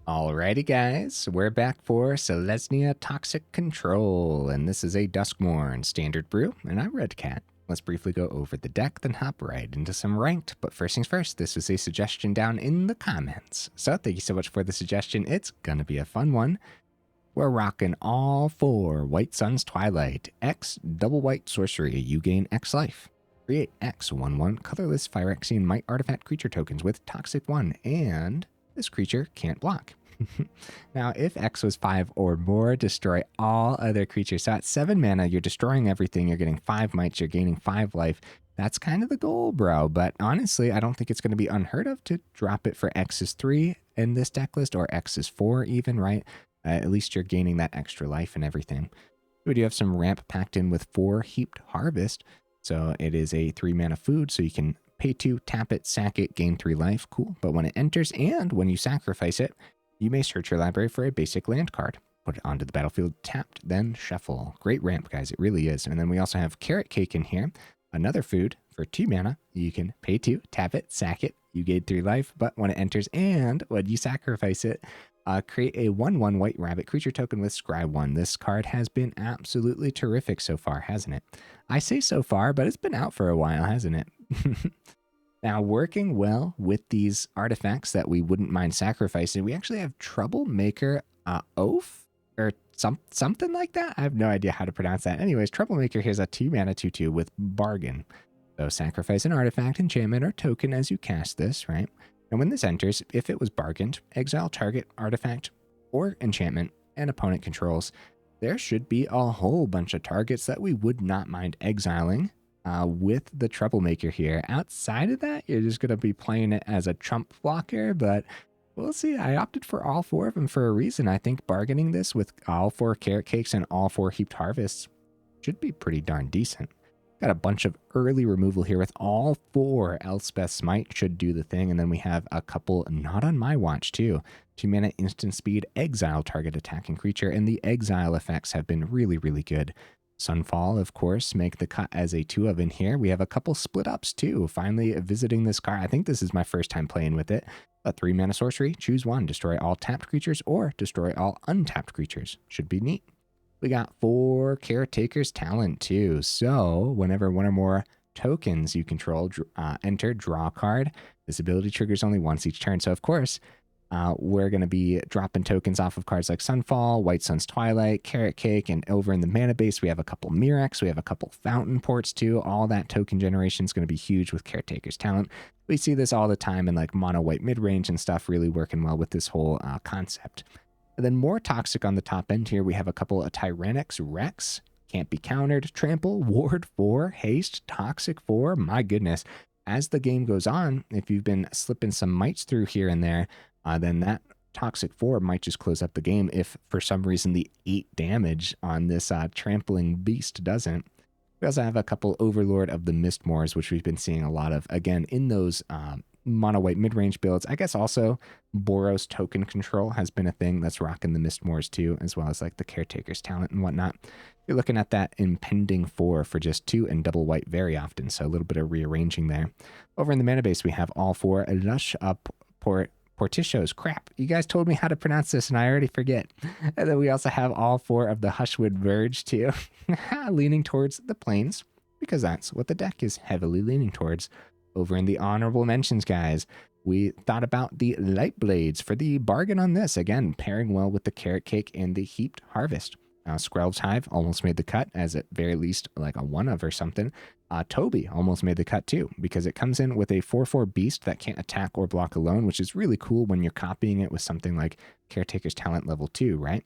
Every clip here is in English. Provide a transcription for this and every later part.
Alrighty guys, we're back for Selesnya Toxic Control, and this is a Duskmourn standard brew, and I'm Red Cat. Let's briefly go over the deck, then hop right into some ranked, but first things first, this was a suggestion down in the comments. So thank you so much for the suggestion, it's gonna be a fun one. We're rocking all 4 White Sun's Twilight, X double white sorcery, you gain X life. Create X 1/1 colorless Phyrexian Might artifact creature tokens with Toxic 1, and this creature can't block. Now, if X was 5 or more, destroy all other creatures. So at 7 mana, you're destroying everything. You're getting 5 mites. You're gaining 5 life. That's kind of the goal, bro. But honestly, I don't think it's going to be unheard of to drop it for X is 3 in this deck list, or X is 4 even, right? At least you're gaining that extra life and everything. We do have some ramp packed in with 4 Heaped Harvest. So it is a 3 mana food, so you can pay 2, tap it, sack it, gain 3 life. Cool. But when it enters and when you sacrifice it, you may search your library for a basic land card. Put it onto the battlefield tapped, then shuffle. Great ramp, guys. It really is. And then we also have Caretaker in here. Another food for 2 mana. You can pay 2, tap it, sack it. You gain 3 life. But when it enters and when you sacrifice it, create a 1/1 white rabbit creature token with Scry 1. This card has been absolutely terrific so far, hasn't it? I say so far, but it's been out for a while, hasn't it? Now, working well with these artifacts that we wouldn't mind sacrificing, we actually have Troublemaker Ouphe, or something like that. I have no idea how to pronounce that. Anyways, Troublemaker here's a 2 mana 2/2 with Bargain. So sacrifice an artifact, enchantment, or token as you cast this, right? And when this enters, if it was bargained, exile target artifact or enchantment and opponent controls. There should be a whole bunch of targets that we would not mind exiling with the Troublemaker here. Outside of that, you're just going to be playing it as a trump blocker, but we'll see. I opted for all 4 of them for a reason. I think bargaining this with all 4 Carrot Cakes and all 4 Heaped Harvests should be pretty darn decent. Got a bunch of early removal here with all 4 Elspeth Smite should do the thing, and then we have a couple not on my watch too. 2 mana instant speed, exile target attacking creature, and the exile effects have been really, really good. Sunfall, of course, make the cut as a 2 of in here. We have a couple split ups too. Finally visiting this card. I think this is my first time playing with it. A 3 mana sorcery, choose 1, destroy all tapped creatures or destroy all untapped creatures. Should be neat. We got 4 Caretaker's Talent too. So whenever one or more tokens you control enter, draw a card. This ability triggers only once each turn. So of course, we're going to be dropping tokens off of cards like Sunfall, White Sun's Twilight, Carrot Cake, and over in the mana base, we have a couple Mirrex, we have a couple Fountainports too. All that token generation is going to be huge with Caretaker's Talent. We see this all the time in like mono white mid-range and stuff, really working well with this whole concept. And then more toxic on the top end here, we have a couple of Tyrranax Rex, can't be countered, trample, ward 4, haste, toxic 4, my goodness. As the game goes on, if you've been slipping some mites through here and there, then that toxic 4 might just close up the game if for some reason the 8 damage on this trampling beast doesn't. We also have a couple Overlord of the Mistmoors, which we've been seeing a lot of, again, in those mono white mid-range builds. I guess also Boros token control has been a thing that's rocking the Mistmoors too, as well as like the Caretaker's Talent and whatnot. You're looking at that impending 4 for just 2 and double white very often, so a little bit of rearranging there. Over in the mana base, we have all 4 Lush Portico's. Crap, you guys told me how to pronounce this and I already forget. And then we also have all 4 of the Hushwood Verge too, leaning towards the plains, because that's what the deck is heavily leaning towards. Over in the honorable mentions, guys, we thought about the Light Blades for the bargain on this. Again, pairing well with the Carrot Cake and the Heaped Harvest. Skrelv's Hive almost made the cut, as at very least like a 1 of or something. Toby almost made the cut too, because it comes in with a 4/4 beast that can't attack or block alone, which is really cool when you're copying it with something like Caretaker's Talent level 2, right?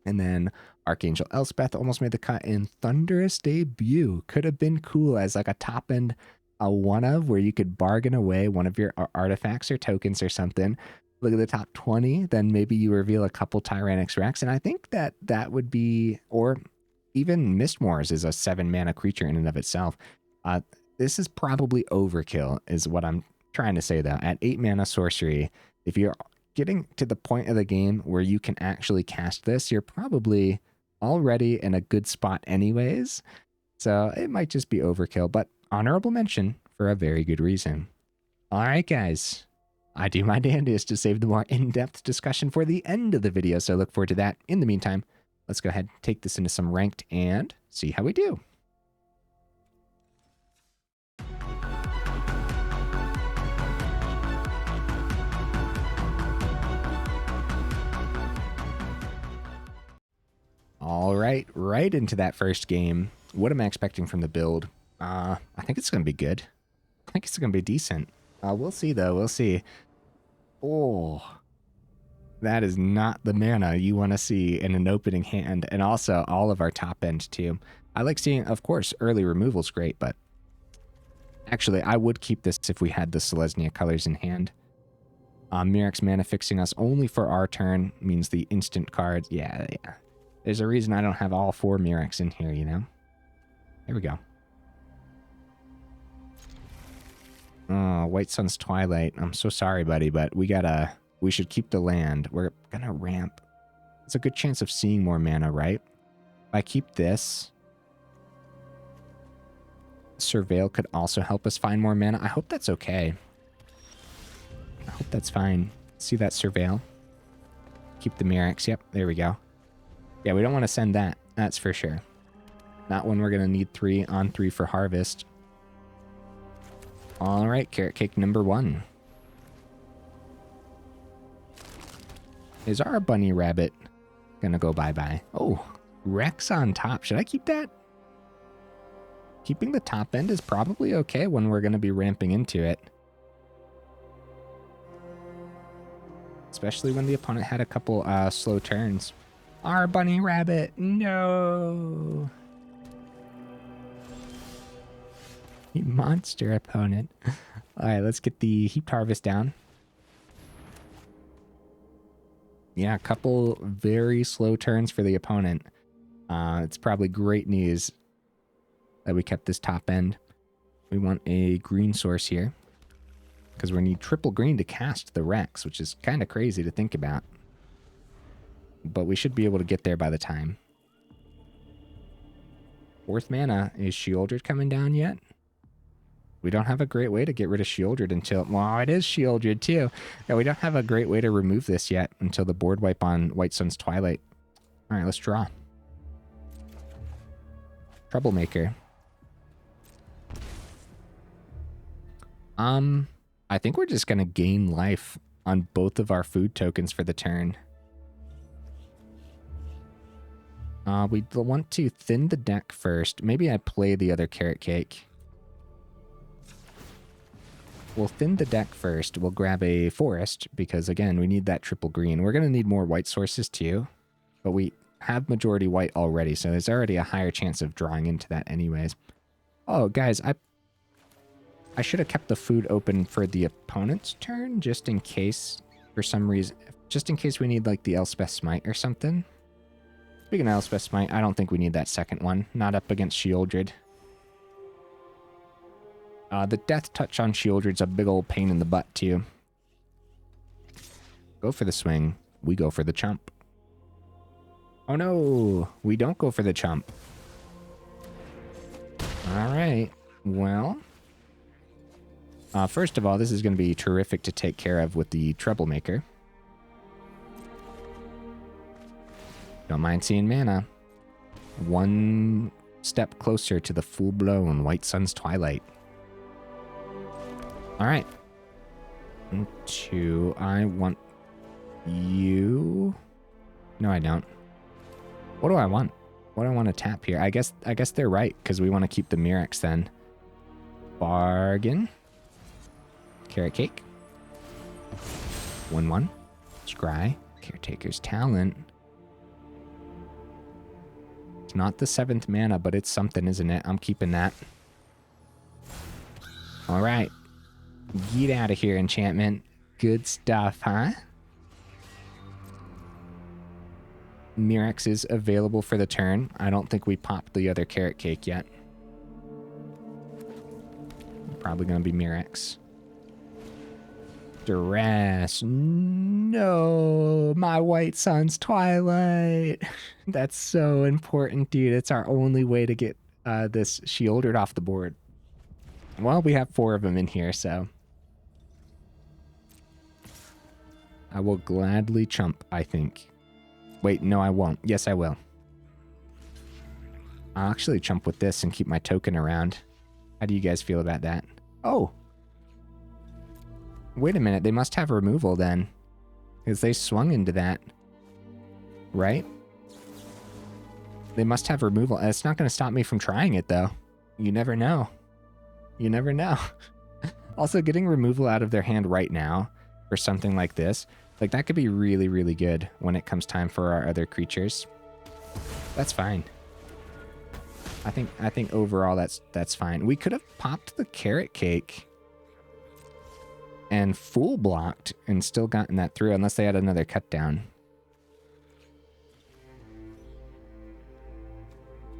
And then Archangel Elspeth almost made the cut, and Thunderous Debut could have been cool as like a top end a 1 of where you could bargain away one of your artifacts or tokens or something. Look at the top 20, then maybe you reveal a couple Tyrranax Rex, and I think that that would be, or even Mistmoors is a 7 mana creature in and of itself. This is probably overkill, is what I'm trying to say though. At 8 mana sorcery, if you're getting to the point of the game where you can actually cast this, you're probably already in a good spot anyways. So it might just be overkill, but honorable mention for a very good reason. All right, guys. I do my damnedest to save the more in-depth discussion for the end of the video, so look forward to that. In the meantime, let's go ahead and take this into some ranked and see how we do. All right into that first game. What am I expecting from the build? I think it's going to be good. I think it's going to be decent. We'll see, though. We'll see. Oh, that is not the mana you want to see in an opening hand. And also, all of our top end, too. I like seeing, of course, early removal's great, but actually, I would keep this if we had the Selesnya colors in hand. Mirrex mana fixing us only for our turn means the instant cards. Yeah. There's a reason I don't have all 4 Mirrex in here, you know? There we go. Oh, White Sun's Twilight. I'm so sorry, buddy, but we should keep the land. We're gonna ramp. It's a good chance of seeing more mana, right? If I keep this, Surveil could also help us find more mana. I hope that's okay. I hope that's fine. See that Surveil? Keep the Mirrex. Yep, there we go. Yeah, we don't want to send that. That's for sure. Not when we're going to need 3 on 3 for harvest. All right, Carrot Cake number 1. Is our bunny rabbit going to go bye-bye? Oh, Rex on top. Should I keep that? Keeping the top end is probably okay when we're going to be ramping into it. Especially when the opponent had a couple slow turns. Our bunny rabbit, no. You monster opponent. All right, let's get the Heaped Harvest down. Yeah, a couple very slow turns for the opponent. It's probably great news that we kept this top end. We want a green source here because we need triple green to cast the Rex, which is kind of crazy to think about. But we should be able to get there by the time. 4th mana. Is Sheoldred coming down yet? We don't have a great way to get rid of Sheoldred until... Well, it is Sheoldred too. Yeah, we don't have a great way to remove this yet until the board wipe on White Sun's Twilight. Alright, let's draw. Troublemaker. I think we're just going to gain life on both of our food tokens for the turn. We want to thin the deck first. Maybe I play the other Carrot Cake. We'll thin the deck first. We'll grab a forest because, again, we need that triple green. We're going to need more white sources too, but we have majority white already, so there's already a higher chance of drawing into that anyways. Oh, guys, I should have kept the food open for the opponent's turn just in case, for some reason, just in case we need like the Elspeth Smite or something. Speaking of Elspeth Smite, I don't think we need that second one. Not up against Sheoldred. The Death Touch on Sheoldred's a big old pain in the butt, too. Go for the swing. We go for the chump. Oh, no. We don't go for the chump. All right. Well. First of all, this is going to be terrific to take care of with the Troublemaker. Don't mind seeing mana. One step closer to the full-blown White Sun's Twilight. Alright. 2, I want you. No, I don't. What do I want? What do I want to tap here? I guess they're right, because we want to keep the Mirrex then. Bargain. Carrot Cake. 1/1. Scry. Caretaker's Talent. It's not the 7th mana, but it's something, isn't it? I'm keeping that. All right. Get out of here, enchantment. Good stuff, huh? Mirrex is available for the turn. I don't think we popped the other Carrot Cake yet. Probably going to be Mirrex. Duress. No, my White Sun's Twilight. That's so important, dude. It's our only way to get this Sheoldred off the board. Well, we have 4 of them in here, so. I will gladly chump, I think. Wait, no, I won't. Yes, I will. I'll actually chump with this and keep my token around. How do you guys feel about that? Oh! Wait a minute, they must have removal then. Because they swung into that. Right? They must have removal. It's not going to stop me from trying it, though. You never know. You never know. Also, getting removal out of their hand right now for something like this, like that could be really, really good when it comes time for our other creatures. That's fine. I think overall that's fine. We could have popped the carrot cake and full blocked and still gotten that through unless they had another cut down.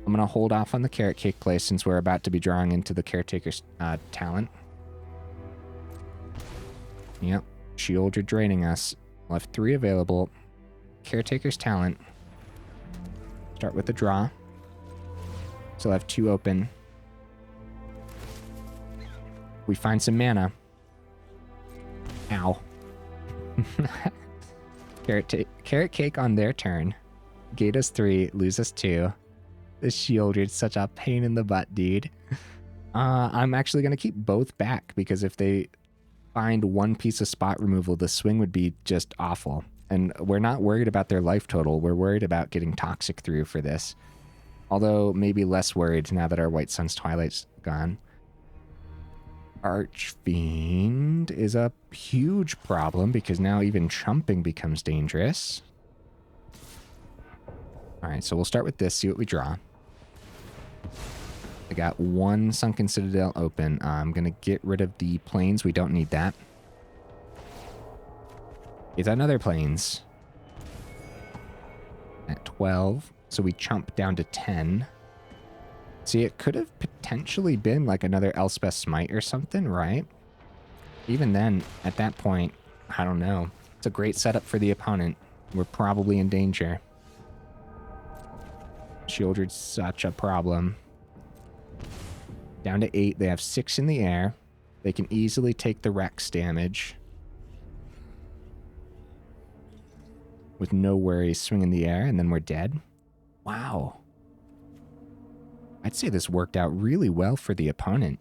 I'm going to hold off on the carrot cake play since we're about to be drawing into the Caretaker's talent. Yep, Shieldred draining us. We'll have 3 available. Caretaker's talent. Start with the draw. Still have 2 open. We find some mana. Ow. Carrot cake on their turn. Gate us 3, lose us 2. This Shieldred's such a pain in the butt, dude. I'm actually going to keep both back because if they find 1 piece of spot removal, the swing would be just awful. And we're not worried about their life total. We're worried about getting Toxic through for this. Although maybe less worried now that our White Sun's Twilight's gone. Archfiend is a huge problem because now even chumping becomes dangerous. Alright, so we'll start with this, see what we draw. I got 1 Sunken Citadel open. I'm going to get rid of the plains. We don't need that. It's another plains. At 12. So we chump down to 10. See, it could have potentially been like another Elspeth Smite or something, right? Even then, at that point, I don't know. It's a great setup for the opponent. We're probably in danger. Shieldred's such a problem. Down to 8. They have 6 in the air. They can easily take the Rex damage. With no worries, swing in the air, and then we're dead. Wow. I'd say this worked out really well for the opponent.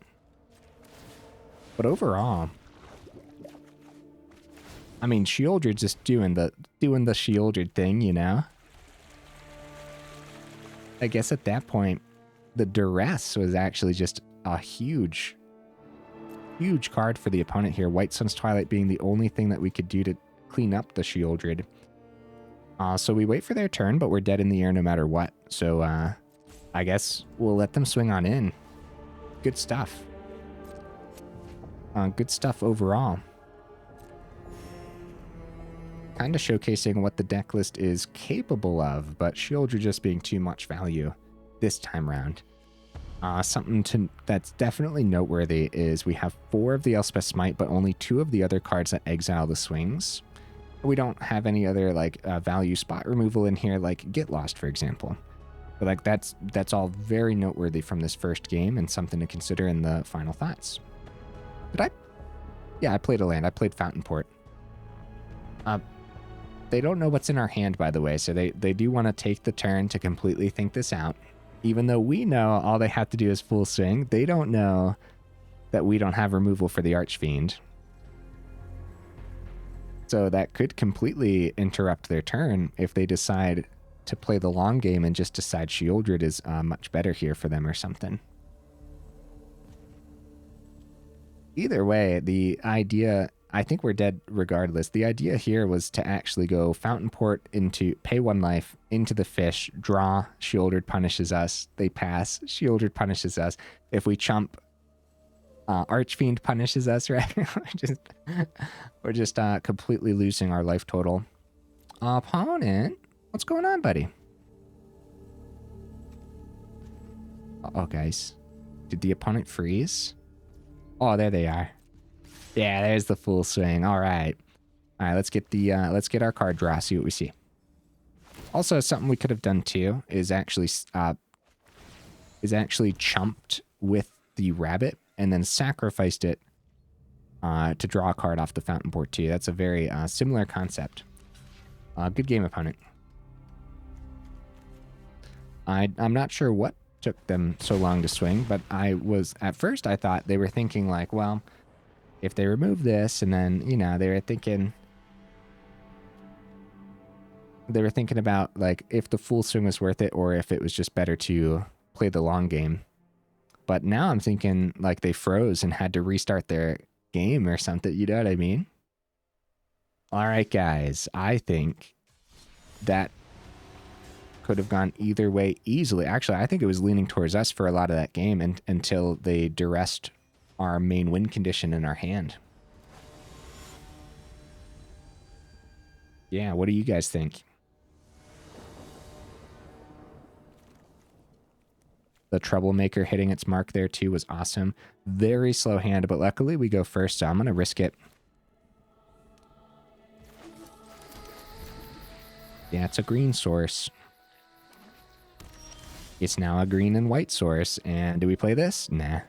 But overall, I mean, Shieldred's just doing the Shieldred thing, you know? I guess at that point, the Duress was actually just a huge card for the opponent here. White Sun's Twilight being the only thing that we could do to clean up the Shieldred. So we wait for their turn, but we're dead in the air no matter what. So I guess we'll let them swing on in. Good stuff. Good stuff overall. Kind of showcasing what the deck list is capable of, but Shieldred just being too much value this time around. Something that's definitely noteworthy is we have 4 of the Elspeth Smite, but only 2 of the other cards that exile the swings. We don't have any other like value spot removal in here, like Get Lost, for example. But like that's all very noteworthy from this first game and something to consider in the final thoughts. Did I? Yeah, I played a land. I played Fountainport. They don't know what's in our hand, by the way, so they do want to take the turn to completely think this out. Even though we know all they have to do is full swing, they don't know that we don't have removal for the Archfiend. So that could completely interrupt their turn if they decide to play the long game and just decide Shieldred is much better here for them or something. Either way, the idea, I think we're dead regardless. The idea here was to actually go Fountainport into pay 1 life, into the fish, draw, Shieldred punishes us, they pass, Shieldred punishes us. If we chump, Archfiend punishes us, right? we're just completely losing our life total. Opponent, what's going on, buddy? Uh-oh, guys. Did the opponent freeze? Oh, there they are. Yeah, there's the full swing. All right. All right, let's get our card draw, see what we see. Also, something we could have done too is actually chumped with the rabbit and then sacrificed it to draw a card off the Fountainport too. That's a very similar concept. Good game, opponent. I'm not sure what took them so long to swing, but at first I thought they were thinking like, well, if they remove this, and then, you know, they were thinking about like if the full swing was worth it or if it was just better to play the long game. But now I'm thinking like they froze and had to restart their game or something, you know what I mean? All right, guys, I think that could have gone either way easily. Actually, I think it was leaning towards us for a lot of that game until they duressed our main win condition in our hand. Yeah, what do you guys think? The Troublemaker hitting its mark there too was awesome. Very slow hand, but luckily we go first, so I'm going to risk it. Yeah, it's a green source. It's now a green and white source. And do we play this? Nah.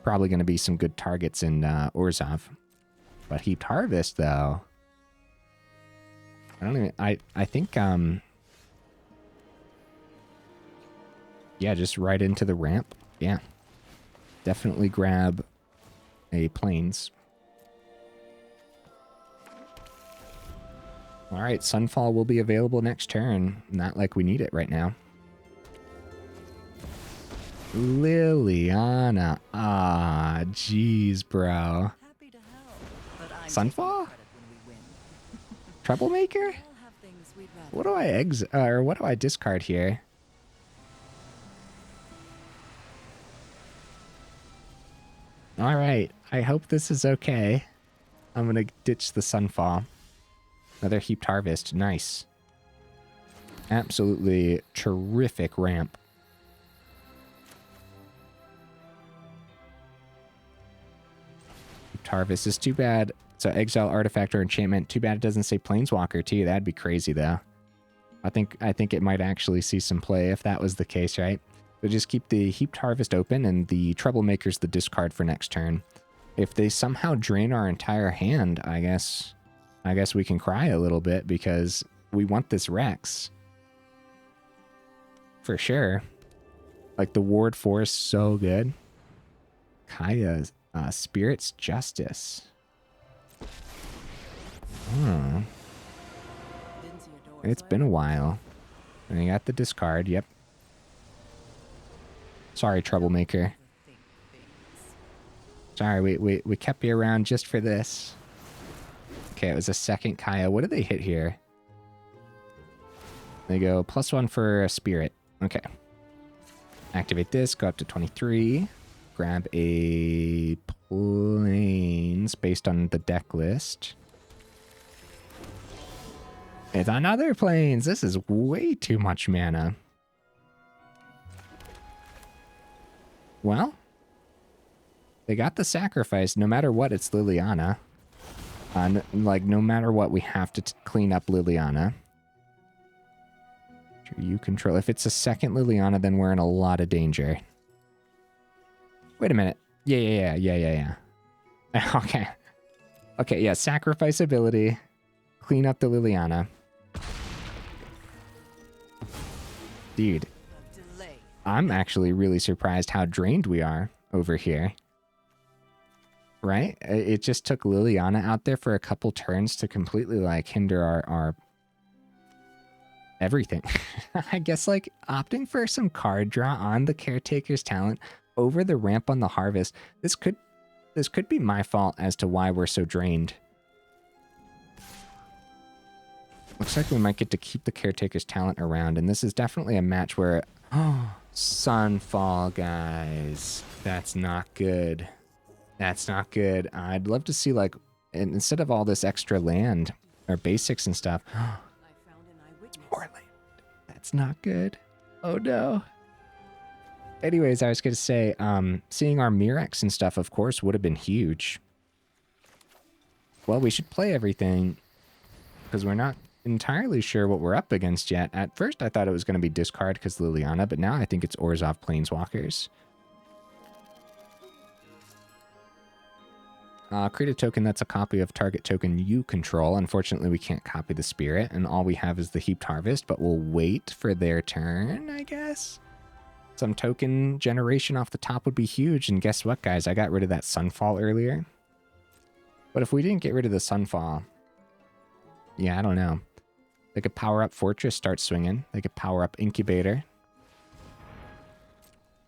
Probably going to be some good targets in Orzhov. But Heaped Harvest, though. I think, yeah, just right into the ramp. Yeah. Definitely grab a Plains. All right, Sunfall will be available next turn. Not like we need it right now. Liliana. Ah, jeez, bro. Sunfall? Troublemaker? What do I discard here? All right, I hope this is okay. I'm gonna ditch the Sunfall. Another Heaped Harvest, nice. Absolutely terrific ramp. Heaped Harvest is too bad. So exile artifact or enchantment. Too bad it doesn't say Planeswalker too. That'd be crazy though. I think it might actually see some play if that was the case, right? So just keep the Heaped Harvest open and the Troublemaker's the discard for next turn. If they somehow drain our entire hand, I guess we can cry a little bit because we want this Rex. For sure. Like the Ward 4 is so good. Kaya's Spirit's Justice. It's been a while. And I got the discard, yep. Sorry, Troublemaker. Sorry, we kept you around just for this. Okay, it was a second Kaya. What did they hit here? They go +1 for a Spirit. Okay. Activate this, go up to 23. Grab a Plains based on the deck list. It's another Plains. This is way too much mana. Well, they got the sacrifice. No matter what, it's Liliana. Like, no matter what, we have to clean up Liliana. You control. If it's a second Liliana, then we're in a lot of danger. Wait a minute. Yeah. Okay. Okay, yeah, sacrifice ability. Clean up the Liliana. Dude. I'm actually really surprised how drained we are over here. Right? It just took Liliana out there for a couple turns to completely, like, hinder our everything. I guess, like, opting for some card draw on the Caretaker's talent over the ramp on the Harvest. This could be my fault as to why we're so drained. Looks like we might get to keep the Caretaker's talent around, and this is definitely a match where... Oh, Sunfall, guys. That's not good. That's not good. I'd love to see, like, instead of all this extra land, or basics and stuff... It's more land. That's not good. Oh, no. Anyways, I was going to say, seeing our Mirrex and stuff, of course, would have been huge. Well, we should play everything, because we're not entirely sure what we're up against yet. At first, I thought it was going to be discard because Liliana, but now I think it's Orzhov Planeswalkers. Create a token that's a copy of target token you control. Unfortunately, we can't copy the spirit, and all we have is the Heaped Harvest, but we'll wait for their turn, I guess. Some token generation off the top would be huge, and guess what, guys? I got rid of that Sunfall earlier. But if we didn't get rid of the Sunfall, yeah, I don't know. They could power up Fortress, start swinging. They could power up Incubator.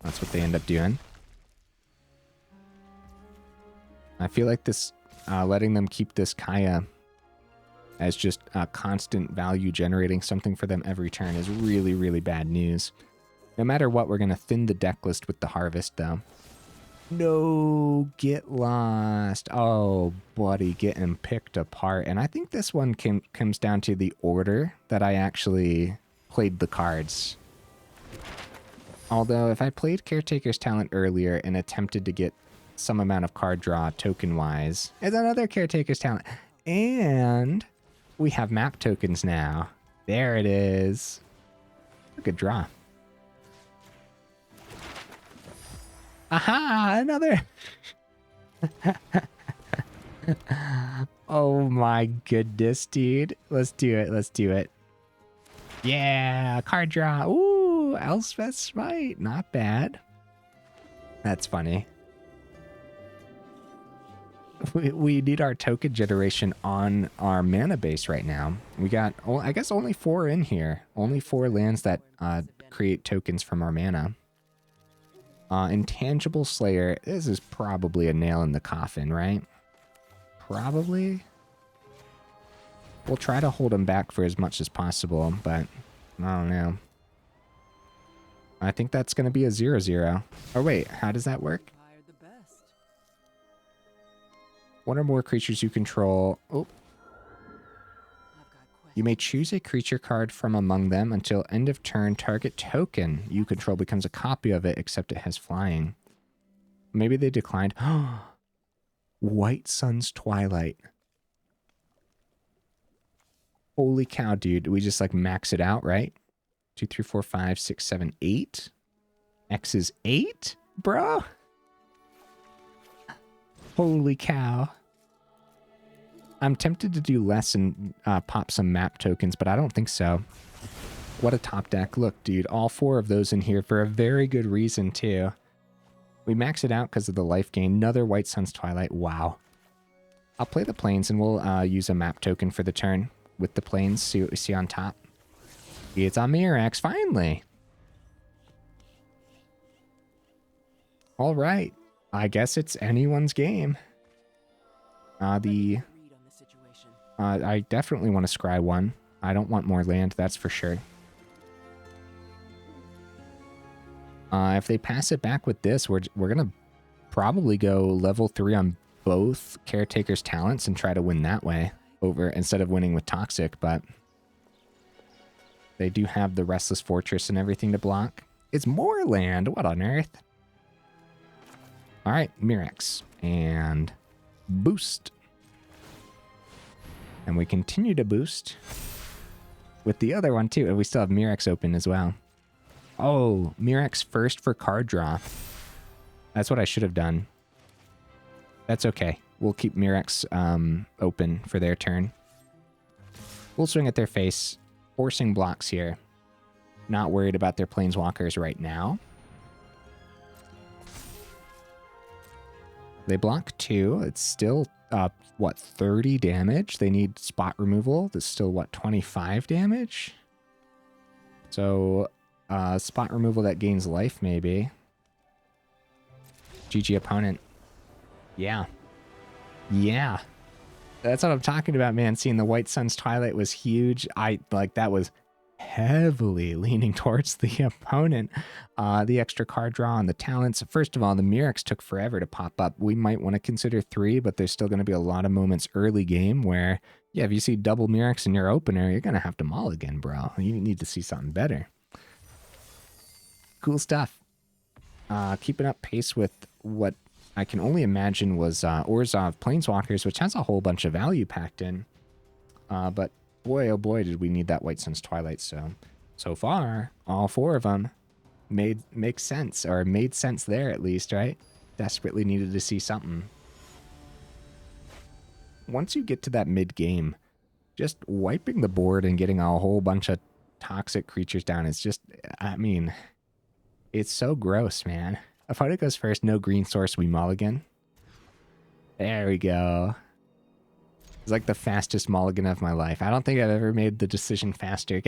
That's what they end up doing. I feel like this, letting them keep this Kaya as just constant value generating something for them every turn is really, really bad news. No matter what, we're going to thin the deck list with the Harvest, though. No, get lost. Oh, buddy, getting picked apart. And I think this one comes down to the order that I actually played the cards. Although, if I played Caretaker's Talent earlier and attempted to get some amount of card draw token-wise, it's another Caretaker's Talent. And we have map tokens now. There it is. A good draw. Aha! Another! Oh my goodness, dude. Let's do it. Let's do it. Yeah! Card draw. Ooh! Elspeth Smite. Not bad. That's funny. We need our token generation on our mana base right now. We got, I guess, only 4 in here. Only 4 lands that create tokens from our mana. Intangible Slayer. This is probably a nail in the coffin, right? Probably. We'll try to hold him back for as much as possible, but I don't know. I think that's going to be a 0/0. Oh, wait. How does that work? One or more creatures you control. Oh. You may choose a creature card from among them until end of turn. Target token you control becomes a copy of it, except it has flying. Maybe they declined. White Sun's Twilight. Holy cow, dude. We just like max it out, right? 2, 3, 4, 5, 6, 7, 8. X is 8, bro. Holy cow. I'm tempted to do less and pop some map tokens, but I don't think so. What a top deck. Look, dude, all 4 of those in here for a very good reason, too. We max it out because of the life gain. Another White Sun's Twilight. Wow. I'll play the plains and we'll use a map token for the turn with the plains. See what we see on top. It's on Mirrex, finally. All right. I guess it's anyone's game. I definitely want to scry 1. I don't want more land, that's for sure. If they pass it back with this, we're going to probably go level 3 on both Caretaker's Talents and try to win that way over instead of winning with Toxic, but they do have the Restless Fortress and everything to block. It's more land. What on earth? All right, Mirrex and boost. And we continue to boost with the other one too. And we still have Mirrex open as well. Oh, Mirrex first for card draw. That's what I should have done. That's okay. We'll keep Mirrex open for their turn. We'll swing at their face, forcing blocks here. Not worried about their planeswalkers right now. They block 2. It's still, what, 30 damage? They need spot removal. That's still, what, 25 damage? So, spot removal that gains life, maybe. GG opponent. Yeah. Yeah. That's what I'm talking about, man. Seeing the White Sun's Twilight was huge. That was heavily leaning towards the opponent. The extra card draw and the talents. First of all, the Mirrex took forever to pop up. We might want to consider 3, but there's still going to be a lot of moments early game where, yeah, if you see double Mirrex in your opener, you're going to have to mulligan, bro. You need to see something better. Cool stuff. Keeping up pace with what I can only imagine was Orzhov Planeswalkers, which has a whole bunch of value packed in. But boy, oh boy, did we need that White Sun's Twilight. So far, all 4 of them made sense, or made sense there at least, right? Desperately needed to see something. once you get to that mid-game, just wiping the board and getting a whole bunch of toxic creatures down is just, I mean, it's so gross, man. Opponent goes first, no green source, we mulligan. There we go. It's like the fastest mulligan of my life. I don't think I've ever made the decision faster.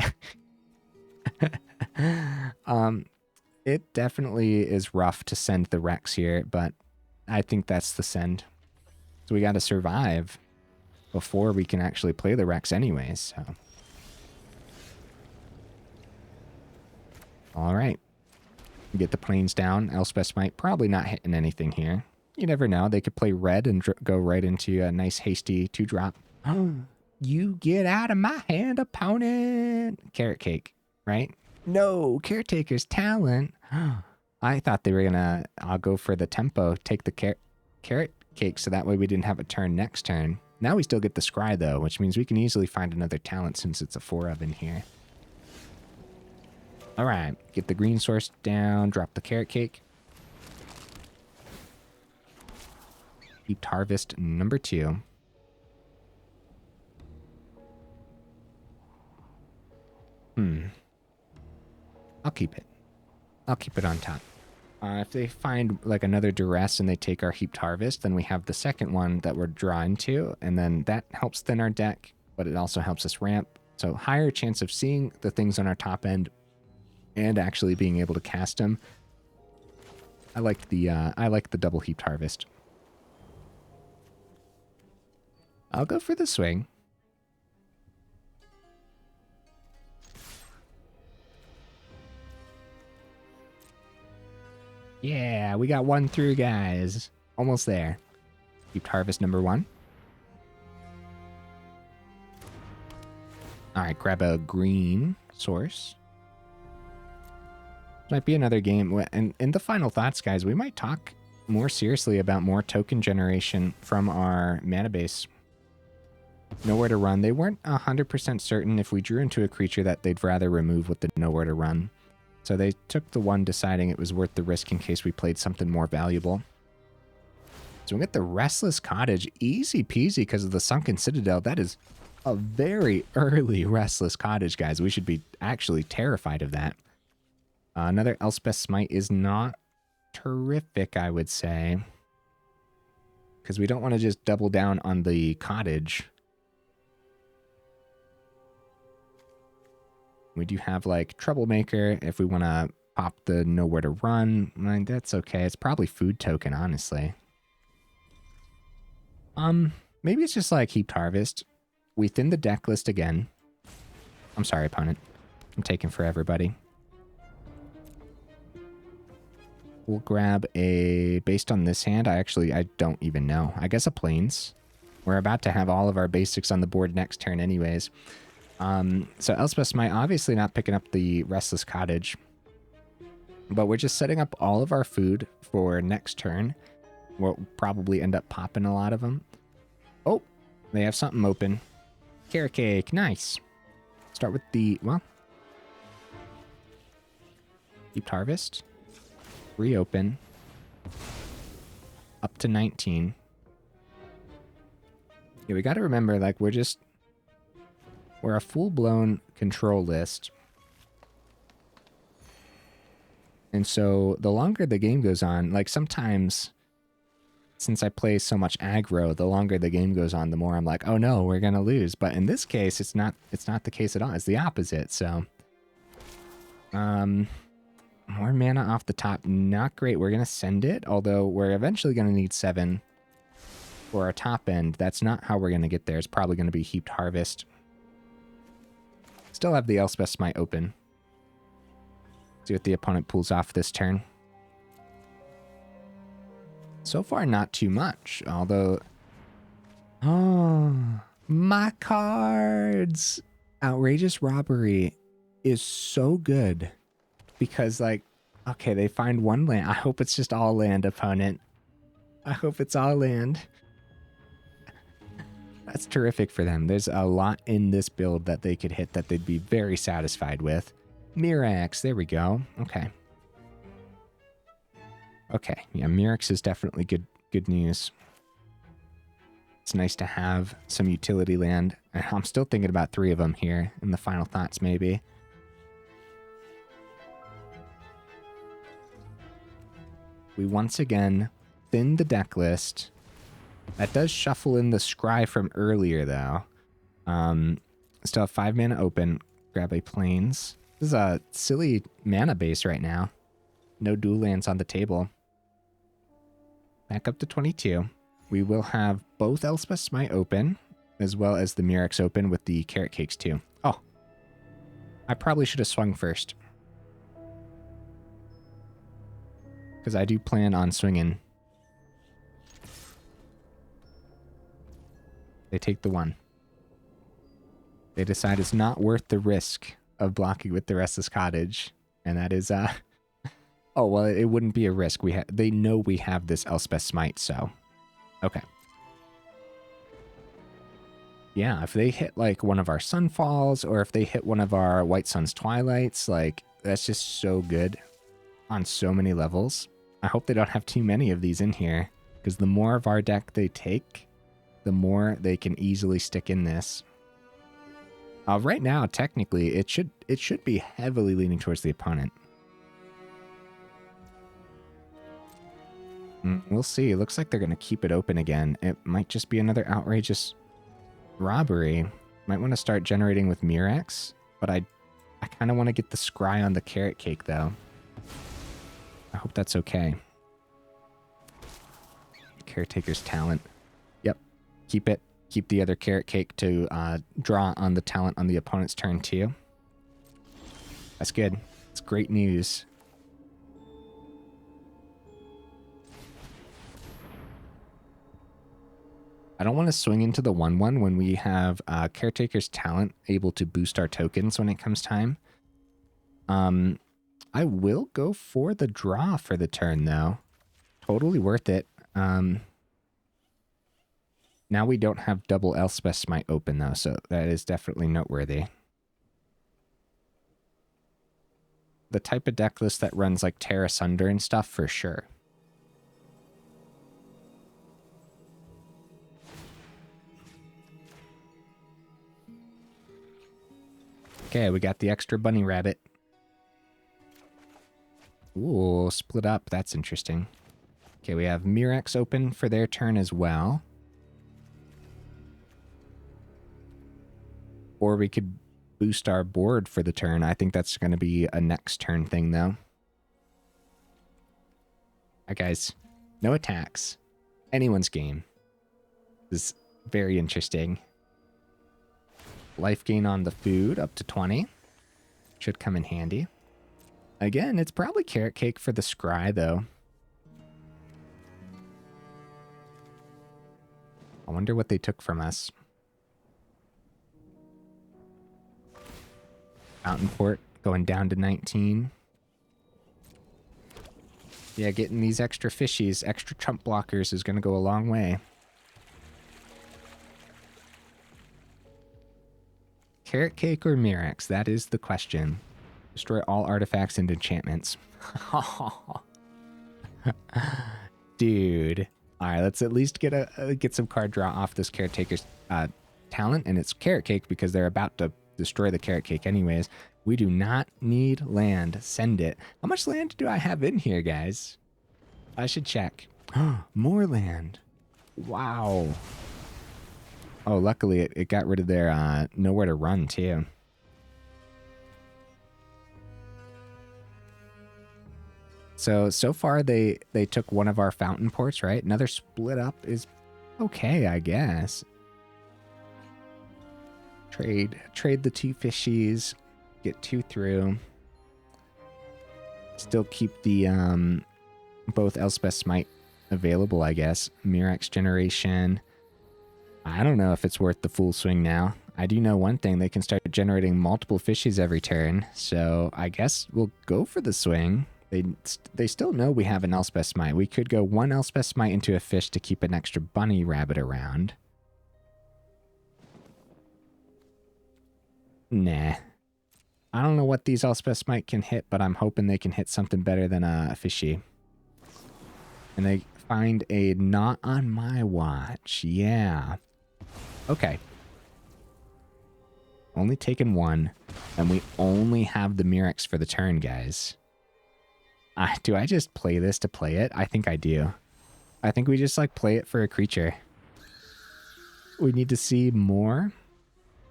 It definitely is rough to send the Rex here, but I think that's the send. So we got to survive before we can actually play the Rex anyways. So. All right. Get the planes down. Elspeth Smite probably not hitting anything here. You never know. They could play red and go right into a nice hasty 2-drop. You get out of my hand, opponent. Carrot Cake, right? No, Caretaker's talent. I thought they were going to go for the tempo, take the Carrot Cake so that way we didn't have a turn next turn. Now we still get the Scry though, which means we can easily find another talent since it's a 4-of in here. All right, get the green source down, drop the Carrot Cake. Heaped Harvest number 2. I'll keep it. I'll keep it on top. If they find like another duress and they take our Heaped Harvest, then we have the second one that we're drawing to, and then that helps thin our deck, but it also helps us ramp. So higher chance of seeing the things on our top end and actually being able to cast them. I like the double Heaped Harvest. I'll go for the swing. Yeah, we got one through, guys. Almost there. Heaped Harvest number 1. All right, grab a green source. Might be another game. And in the final thoughts, guys, we might talk more seriously about more token generation from our mana base. Nowhere to Run. They weren't 100% certain if we drew into a creature that they'd rather remove with the Nowhere to Run. So they took the one deciding it was worth the risk in case we played something more valuable. So we get the Restless Cottage. Easy peasy because of the Sunken Citadel. That is a very early Restless Cottage, guys. We should be actually terrified of that. Another Elspeth Smite is not terrific, I would say. Because we don't want to just double down on the Cottage. We do have like Troublemaker if we want to pop the Nowhere to Run. That's okay. It's probably food token, honestly. Maybe it's just like Heaped Harvest. We thin the deck list again. I'm sorry, opponent. I'm taking for everybody. We'll grab a, based on this hand, I don't even know. I guess a Plains. We're about to have all of our basics on the board next turn anyways. So Elspeth Smite obviously not picking up the Restless Cottage, but we're just setting up all of our food for next turn. We'll probably end up popping a lot of them. Oh, they have something open. Carrot Cake, nice. Start with the, well, Heaped Harvest. Reopen. Up to 19. Yeah, we got to remember, like, we're a full-blown control list. And so the longer the game goes on, like sometimes, since I play so much aggro, the longer the game goes on, the more I'm like, oh no, we're going to lose. But in this case, it's not the case at all. It's the opposite. So, more mana off the top. Not great. We're going to send it, although we're eventually going to need 7 for our top end. That's not how we're going to get there. It's probably going to be Heaped Harvest. Still have the Elspeth Smite open. See what the opponent pulls off this turn. So far, not too much, although... Oh, my cards! Outrageous Robbery is so good. Because, like, okay, they find one land. I hope it's just all land, opponent. I hope it's all land. That's terrific for them. There's a lot in this build that they could hit that they'd be very satisfied with. Mirrex, there we go. Okay. Okay, yeah, Mirrex is definitely good news. It's nice to have some utility land. I'm still thinking about 3 of them here in the final thoughts, maybe. We once again thinned the deck list. That does shuffle in the scry from earlier, though. Still have 5 mana open. Grab a plains. This is a silly mana base right now. No dual lands on the table. Back up to 22. We will have both Elspeth Smite open, as well as the Mirrex open with the Carrot Cakes too. Oh, I probably should have swung first. Because I do plan on swinging. They take the 1. They decide it's not worth the risk of blocking with the Restless Cottage. And that is, oh, well, it wouldn't be a risk. They know we have this Elspeth Smite, so. Okay. Yeah, if they hit, like, one of our Sunfalls, or if they hit one of our White Sun's Twilights, like, that's just so good on so many levels. I hope they don't have too many of these in here, because the more of our deck they take, the more they can easily stick in this. Right now, technically, it should be heavily leaning towards the opponent. We'll see. It looks like they're going to keep it open again. It might just be another outrageous robbery. Might want to start generating with Mirrex, but I kind of want to get the scry on the Carrot Cake, though. I hope that's okay. Caretaker's talent. Yep. Keep it. Keep the other Carrot Cake to draw on the talent on the opponent's turn, too. That's good. It's great news. I don't want to swing into the 1/1 when we have Caretaker's talent able to boost our tokens when it comes time. I will go for the draw for the turn, though. Totally worth it. Now we don't have double Elspeth Smite open, though, so that is definitely noteworthy. The type of deck list that runs like Terra Sunder and stuff, for sure. Okay, we got the extra bunny rabbit. Ooh, split up. That's interesting. Okay, we have Mirrex open for their turn as well. Or we could boost our board for the turn. I think that's going to be a next turn thing, though. Alright, guys. No attacks. Anyone's game. This is very interesting. Life gain on the food up to 20. Should come in handy. Again, it's probably Carrot Cake for the scry, though. I wonder what they took from us. Fountainport going down to 19. Yeah, getting these extra fishies, extra chump blockers is going to go a long way. Carrot Cake or Mirrex? That is the question. Destroy all artifacts and enchantments. Dude. Alright, let's at least get some card draw off this Caretaker's talent, and it's Carrot Cake because they're about to destroy the Carrot Cake anyways. We do not need land. Send it. How much land do I have in here, guys? I should check. More land. Wow. Oh, luckily it got rid of their nowhere to run, too. So far they took one of our Fountainports, right? Another split up is okay, I guess. Trade the 2 fishies, get 2 through. Still keep the both Elspeth Smite available, I guess. Mirrex generation. I don't know if it's worth the full swing now. I do know one thing, they can start generating multiple fishies every turn, so I guess we'll go for the swing. They still know we have an Elspeth Smite. We could go 1 Elspeth Smite into a fish to keep an extra bunny rabbit around. Nah. I don't know what these Elspeth Smite can hit, but I'm hoping they can hit something better than a fishy. And they find a not on my watch. Yeah. Okay. Only taken one, and we only have the Mirrex for the turn, guys. Do I just play this to play it? I think I do. I think we just, like, play it for a creature. We need to see more,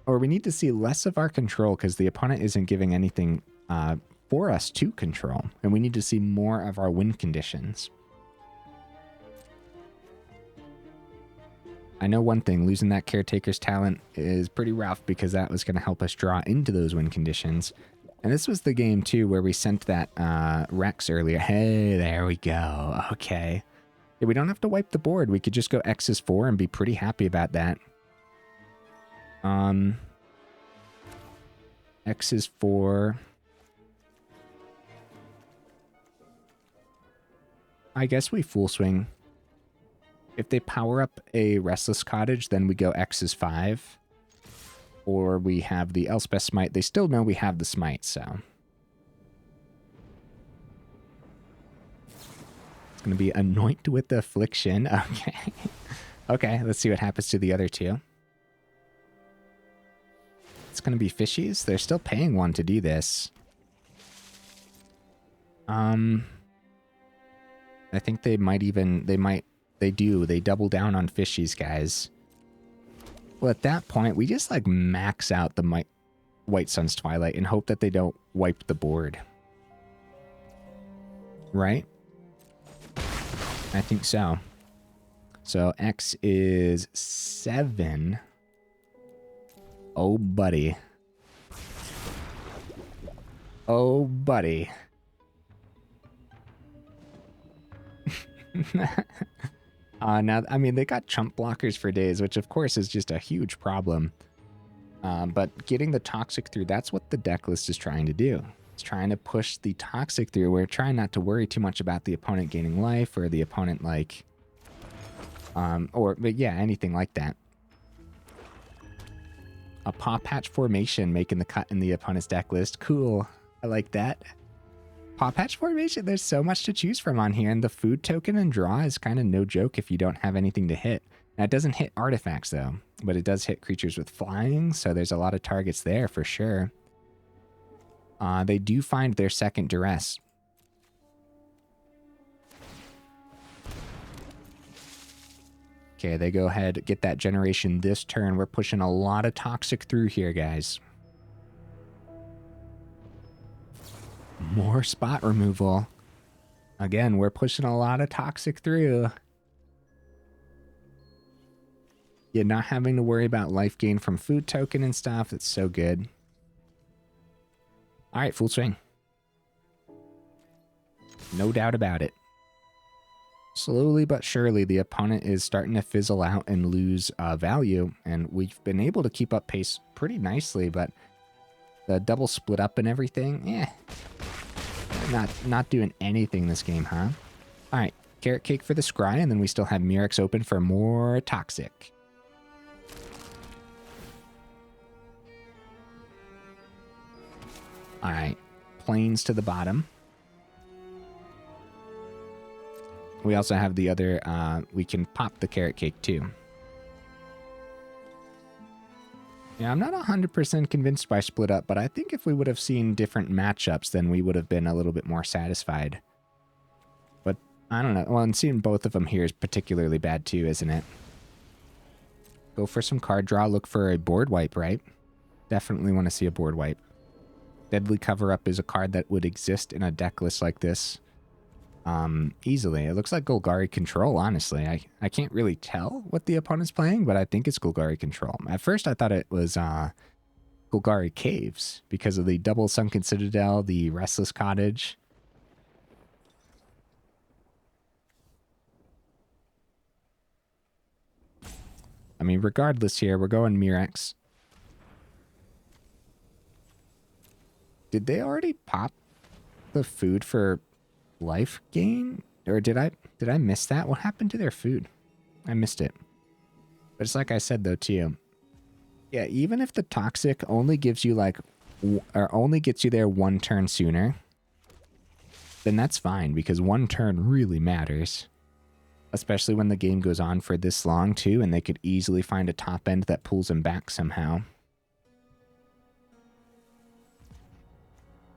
or we need to see less of our control, because the opponent isn't giving anything for us to control, and we need to see more of our win conditions. I know one thing, losing that Caretaker's talent is pretty rough, because that was going to help us draw into those win conditions. And this was the game, too, where we sent that Rex earlier. Hey, there we go. Okay. Yeah, we don't have to wipe the board. We could just go X's 4 and be pretty happy about that. X's 4. I guess we full swing. If they power up a Restless Cottage, then we go X's 5. Or we have the Elspeth Smite. They still know we have the Smite, so. It's going to be Anoint with the Affliction. Okay. Okay, let's see what happens to the other two. It's going to be Fishies. They're still paying one to do this. I think they might even, they double down on Fishies, guys. Well, at that point, we just, like, max out the White Sun's Twilight and hope that they don't wipe the board. Right? I think so. So, X is 7. Oh, buddy. Oh, buddy. Now, I mean, they got chump blockers for days, which of course is just a huge problem. But getting the Toxic through, that's what the deck list is trying to do. It's trying to push the Toxic through. We're trying not to worry too much about the opponent gaining life or the opponent, like, but yeah, anything like that. A Paw Patch formation making the cut in the opponent's deck list. Cool. I like that. Paw Patch formation, there's so much to choose from on here, and the food token and draw is kind of no joke if you don't have anything to hit. Now, it doesn't hit artifacts, though, but it does hit creatures with flying, so there's a lot of targets there for sure. They do find their second duress. Okay, they go ahead, get that generation this turn. We're pushing a lot of Toxic through here, guys. More spot removal. Again, we're pushing a lot of Toxic through. You're not having to worry about life gain from food token and stuff. It's so good. All right, full swing. No doubt about it. Slowly but surely, the opponent is starting to fizzle out and lose value, and we've been able to keep up pace pretty nicely, but the double split up and everything, not doing anything this game, huh? All right, Carrot Cake for the Scry, and then we still have Mirrex open for more Toxic. All right, Plains to the bottom. We also have the other, we can pop the Carrot Cake too. Yeah, I'm not 100% convinced by Split Up, but I think if we would have seen different matchups, then we would have been a little bit more satisfied. But I don't know. Well, and seeing both of them here is particularly bad too, isn't it? Go for some card draw. Look for a board wipe, right? Definitely want to see a board wipe. Deadly Cover Up is a card that would exist in a deck list like this. Easily. It looks like Golgari Control, honestly. I can't really tell what the opponent's playing, but I think it's Golgari Control. At first, I thought it was Golgari Caves because of the double Sunken Citadel, the Restless Cottage. I mean, regardless here, we're going Mirrex. Did they already pop the food for life gain, or did I miss that? What happened to their food? I missed it. But it's like I said though too. Yeah, even if the Toxic only gives you like, or only gets you there one turn sooner, then that's fine because one turn really matters. especially when the game goes on for this long too, and they could easily find a top end that pulls them back somehow.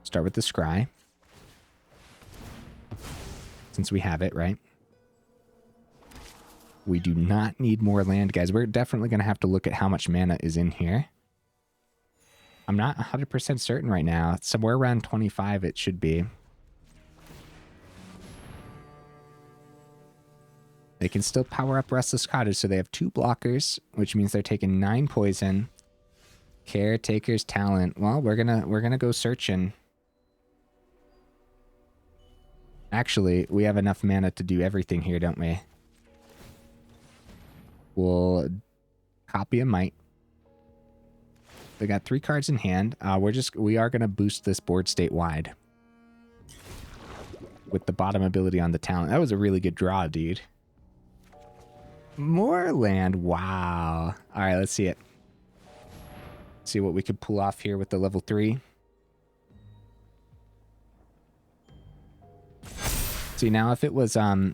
Start with the Scry. Since we have it, right? We do not need more land, guys. We're definitely going to have to look at how much mana is in here. I'm not 100% certain right now. It's somewhere around 25 it should be. They can still power up Restless Cottage, so they have 2 blockers, which means they're taking 9 poison. Caretaker's Talent. Well, we're gonna go searching. Actually, we have enough mana to do everything here, don't we? We'll copy a Might. They got 3 cards in hand. We are gonna boost this board statewide with the bottom ability on the talent. That was a really good draw, dude. More land. Wow. All right, let's see it. See what we could pull off here with the level 3. See, now if it was, I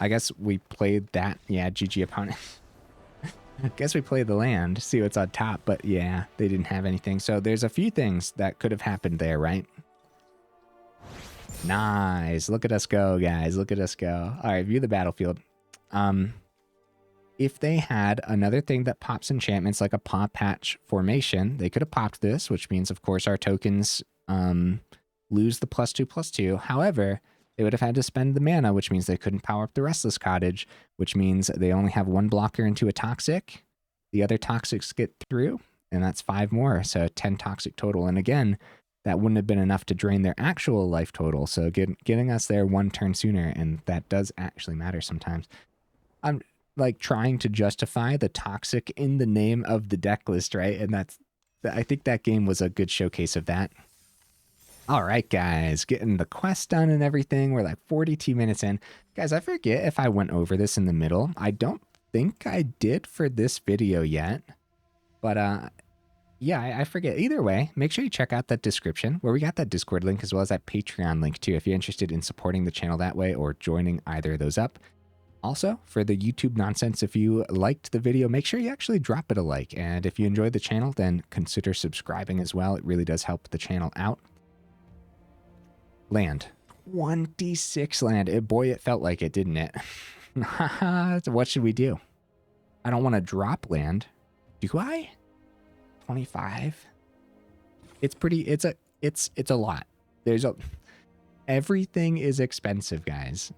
guess we played that. Yeah, GG opponent. I guess we played the land, see what's on top, but yeah, they didn't have anything. So there's a few things that could have happened there, right? Nice. Look at us go, guys. Look at us go. All right, view the battlefield. If they had another thing that pops enchantments like a Paw Patch formation, they could have popped this, which means, of course, our tokens lose the +2/+2. However, they would have had to spend the mana, which means they couldn't power up the Restless Cottage, which means they only have 1 blocker into a Toxic. The other Toxics get through, and that's 5 more, so 10 Toxic total. And again, that wouldn't have been enough to drain their actual life total, so getting us there 1 turn sooner, and that does actually matter sometimes. I'm like trying to justify the Toxic in the name of the deck list, right? And I think that game was a good showcase of that. All right, guys, getting the quest done and everything. We're like 42 minutes in. Guys, I forget if I went over this in the middle. I don't think I did for this video yet. But yeah, I forget. Either way, make sure you check out that description where we got that Discord link as well as that Patreon link too if you're interested in supporting the channel that way or joining either of those up. Also, for the YouTube nonsense, if you liked the video, make sure you actually drop it a like. And if you enjoyed the channel, then consider subscribing as well. It really does help the channel out. Land. 26 land. Boy, it felt like it, didn't it? What should we do? I don't want to drop land. Do I? 25? It's pretty, it's a lot. Everything is expensive, guys.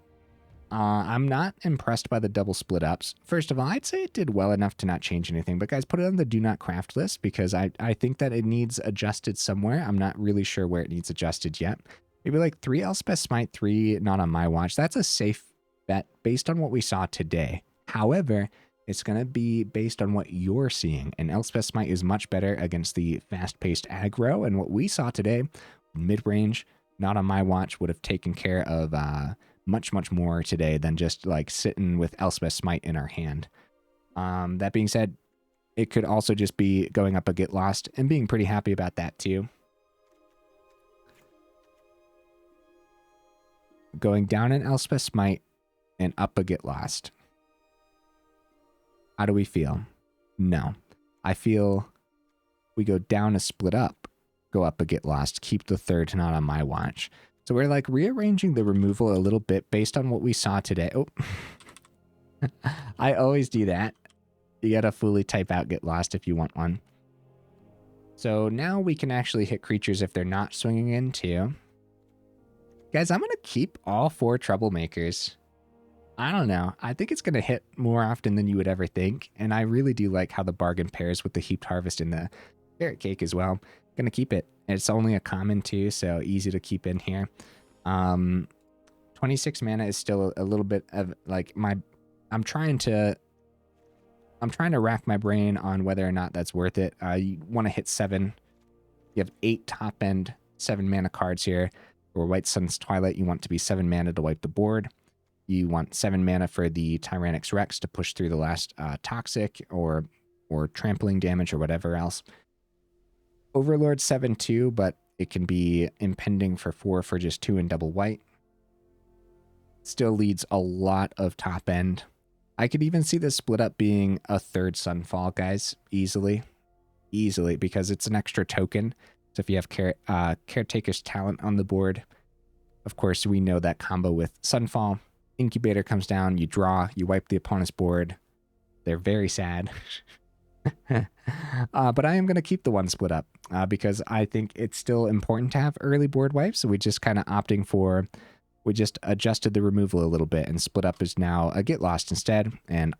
I'm not impressed by the double split ups. First of all, I'd say it did well enough to not change anything, but guys, put it on the do not craft list because I think that it needs adjusted somewhere. I'm not really sure where it needs adjusted yet. Maybe like 3 Elspeth Smite, 3 not on my watch. That's a safe bet based on what we saw today. However, it's going to be based on what you're seeing. And Elspeth Smite is much better against the fast-paced aggro. And what we saw today, mid-range, not on my watch, would have taken care of much, much more today than just like sitting with Elspeth Smite in our hand. That being said, it could also just be going up a Get Lost and being pretty happy about that too. Going down an Elspeth Smite and up a Get Lost. How do we feel? No. I feel we go down a Split Up, go up a Get Lost, keep the third not on my watch. So we're like rearranging the removal a little bit based on what we saw today. Oh, I always do that. You gotta fully type out Get Lost if you want one. So now we can actually hit creatures if they're not swinging in too. Guys, I'm gonna keep all 4 Troublemakers. I don't know. I think it's gonna hit more often than you would ever think. And I really do like how the bargain pairs with the Heaped Harvest and the Carrot Cake as well. Gonna keep it. It's only a common too, so easy to keep in here. 26 mana is still a little bit of like I'm trying to rack my brain on whether or not that's worth it. You want to hit 7. You have 8 top end 7 mana cards here. For White Sun's Twilight, you want to be 7 mana to wipe the board. You want 7 mana for the Tyrranax Rex to push through the last Toxic or trampling damage or whatever else. Overlord 7/2, but it can be impending for 4 for just 2 and double white. still leads a lot of top end. I could even see this split up being a third Sunfall, guys, easily, because it's an extra token. So if you have Caretaker's Talent on the board, of course, we know that combo with Sunfall. Incubator comes down, you draw, you wipe the opponent's board. They're very sad. But I am going to keep the one split up because I think it's still important to have early board wipes. So we just kind of opting for, we just adjusted the removal a little bit, and split up is now a get lost instead. And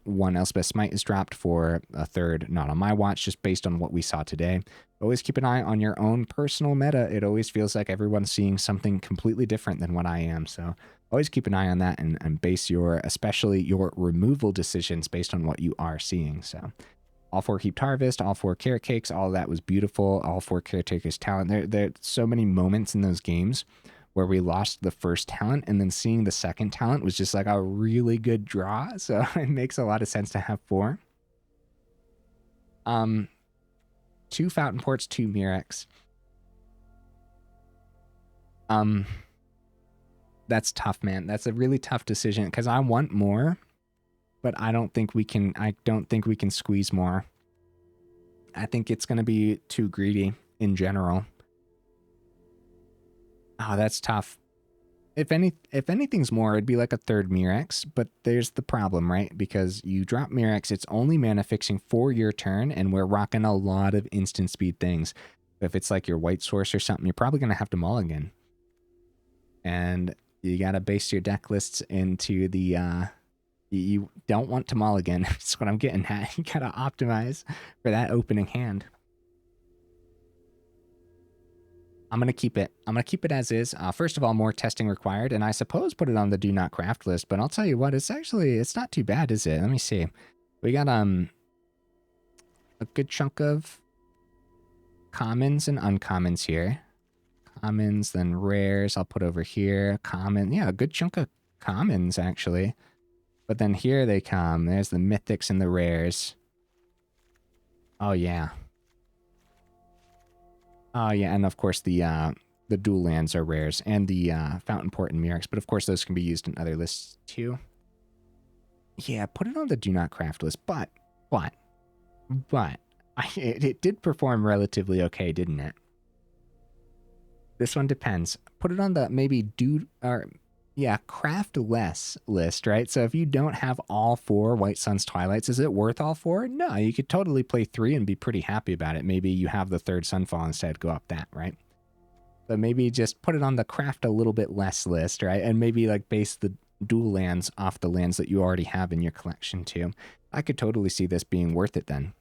one Elspeth Smite is dropped for a third, not on my watch, just based on what we saw today. Always keep an eye on your own personal meta. It always feels like everyone's seeing something completely different than what I am. So always keep an eye on that and base your, especially your removal decisions based on what you are seeing. So all 4 Heaped Harvest, all 4 Carrot Cakes, all of that was beautiful. All 4 Caretaker's Talent. There are so many moments in those games where we lost the first talent, and then seeing the second talent was just like a really good draw. So it makes a lot of sense to have 4. 2 Fountainports, 2 Mirrex. That's tough, man. That's a really tough decision because I want more, but I don't think we can squeeze more. I think it's going to be too greedy in general. Oh, that's tough. If anything's more, it'd be like a third Mirrex, but there's the problem, right? Because you drop Mirrex, it's only mana fixing for your turn, and we're rocking a lot of instant speed things. If it's like your white source or something, you're probably going to have to mulligan. And you got to base your deck lists into the, you don't want to mulligan. That's what I'm getting at. You got to optimize for that opening hand. I'm going to keep it. I'm going to keep it as is. First of all, more testing required, and I suppose put it on the do not craft list, but I'll tell you what, it's not too bad, is it? Let me see. We got a good chunk of commons and uncommons here. Commons, then rares, I'll put over here. Common, yeah, a good chunk of commons, actually. But then here they come. There's the mythics and the rares. Oh, yeah. Oh, yeah, and of course the dual lands are rares, and the Fountainport and Mirrex, but of course those can be used in other lists too. Yeah, put it on the do not craft list, but it did perform relatively okay, didn't it? This one depends. Put it on the maybe craft less list, right? So if you don't have all 4 White Suns Twilights, is it worth all 4? No, you could totally play 3 and be pretty happy about it. Maybe you have the 3rd Sunfall instead, go up that, right? But maybe just put it on the craft a little bit less list, right? And maybe like base the dual lands off the lands that you already have in your collection too. I could totally see this being worth it then.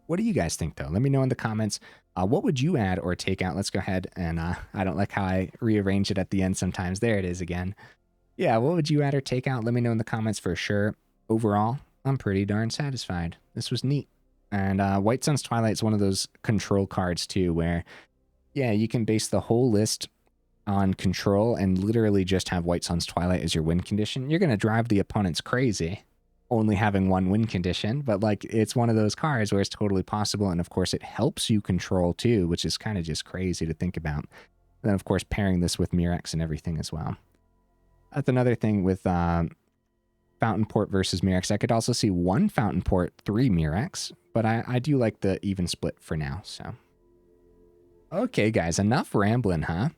What do you guys think though? Let me know in the comments. What would you add or take out? Let's go ahead and I don't like how I rearrange it at the end sometimes. There it is again. Yeah, what would you add or take out? Let me know in the comments for sure. Overall, I'm pretty darn satisfied. This was neat. And White Suns Twilight is one of those control cards too, where, yeah, you can base the whole list on control and literally just have White Suns Twilight as your win condition. You're going to drive the opponents crazy, only having one win condition, but like it's one of those cards where it's totally possible. And of course it helps you control too, which is kind of just crazy to think about. And then of course pairing this with Mirrex and everything as well. That's another thing with Fountainport versus Mirrex. I could also see 1 Fountainport, 3 Mirrex, but I do like the even split for now. So, okay guys, enough rambling, huh?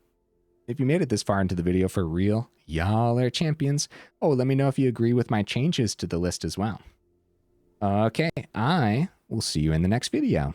If you made it this far into the video for real, y'all are champions. Oh, let me know if you agree with my changes to the list as well. Okay, I will see you in the next video.